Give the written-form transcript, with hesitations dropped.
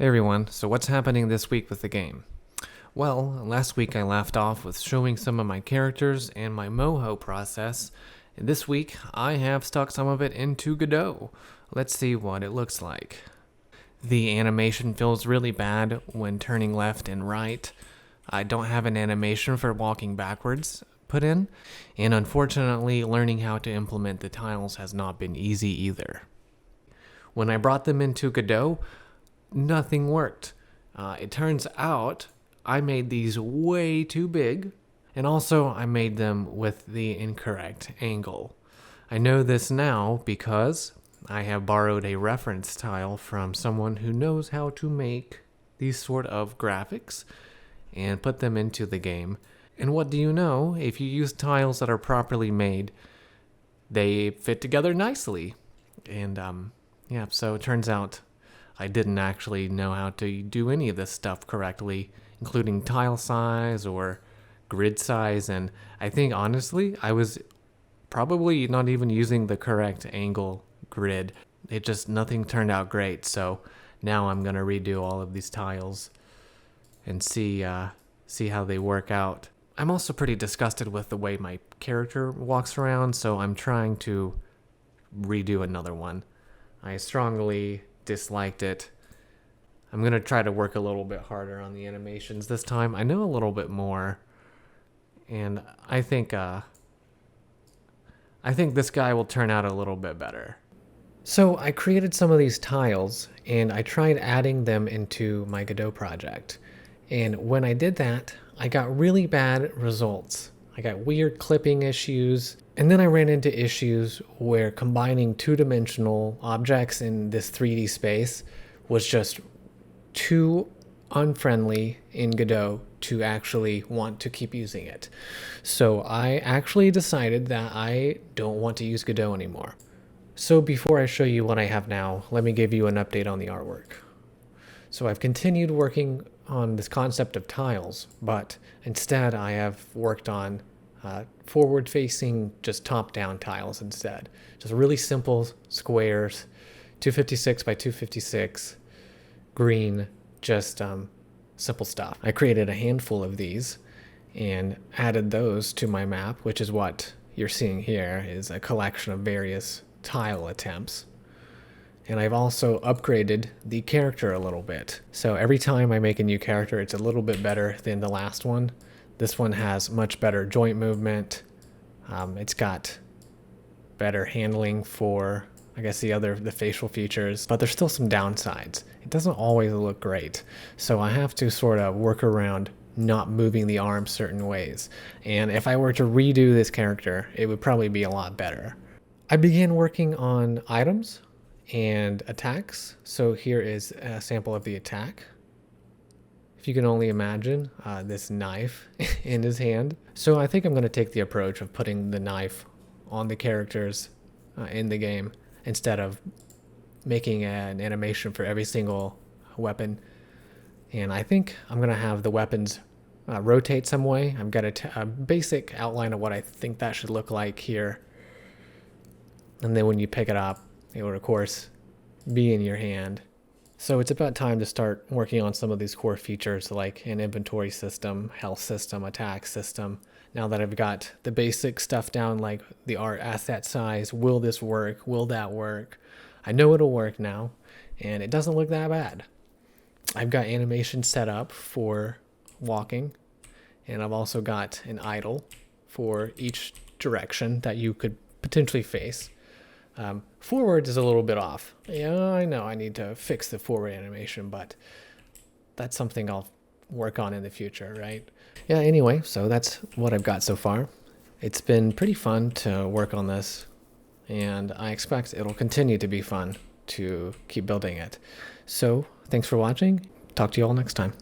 Hey everyone, so what's happening this week with the game? Well, last week I left off with showing some of my characters and my Moho process, and this week I have stuck some of it into Godot. Let's see what it looks like. The animation feels really bad when turning left and right. I don't have an animation for walking backwards put in, and unfortunately learning how to implement the tiles has not been easy either. When I brought them into Godot, nothing worked. It turns out I made these way too big, and also I made them with the incorrect angle. I know this now because I have borrowed a reference tile from someone who knows how to make these sort of graphics and put them into the game. And what do you know? If you use tiles that are properly made, they fit together nicely. And so it turns out I didn't actually know how to do any of this stuff correctly, including tile size or grid size, and I think honestly I was probably not even using the correct angle grid. Nothing turned out great, so now I'm gonna redo all of these tiles and see how they work out. I'm also pretty disgusted with the way my character walks around, so I'm trying to redo another one. I strongly disliked it. I'm going to try to work a little bit harder on the animations this time. I know a little bit more, and I think this guy will turn out a little bit better. So I created some of these tiles, and I tried adding them into my Godot project. And when I did that, I got really bad results. I got weird clipping issues. And then I ran into issues where combining two-dimensional objects in this 3D space was just too unfriendly in Godot to actually want to keep using it. So I actually decided that I don't want to use Godot anymore. So before I show you what I have now, let me give you an update on the artwork. So I've continued working on this concept of tiles, but instead I have worked on forward-facing, just top-down tiles instead. Just really simple squares, 256 by 256, green, just simple stuff. I created a handful of these and added those to my map, which is what you're seeing here, is a collection of various tile attempts. And I've also upgraded the character a little bit. So every time I make a new character, it's a little bit better than the last one. This one has much better joint movement. It's got better handling for, I guess, the facial features, but there's still some downsides. It doesn't always look great. So I have to sort of work around not moving the arm certain ways. And if I were to redo this character, it would probably be a lot better. I began working on items and attacks. So here is a sample of the attack. If you can only imagine this knife in his hand. So I think I'm going to take the approach of putting the knife on the characters in the game instead of making an animation for every single weapon. And I think I'm going to have the weapons rotate some way. I've got a basic outline of what I think that should look like here. And then when you pick it up, it will of course be in your hand. So it's about time to start working on some of these core features like an inventory system, health system, attack system. Now that I've got the basic stuff down, like the art asset size, will this work? Will that work? I know it'll work now, and it doesn't look that bad. I've got animation set up for walking, and I've also got an idle for each direction that you could potentially face. Forward is a little bit off. Yeah, I know I need to fix the forward animation, but that's something I'll work on in the future, right? Yeah, anyway, so that's what I've got so far. It's been pretty fun to work on this, and I expect it'll continue to be fun to keep building it. So, thanks for watching. Talk to you all next time.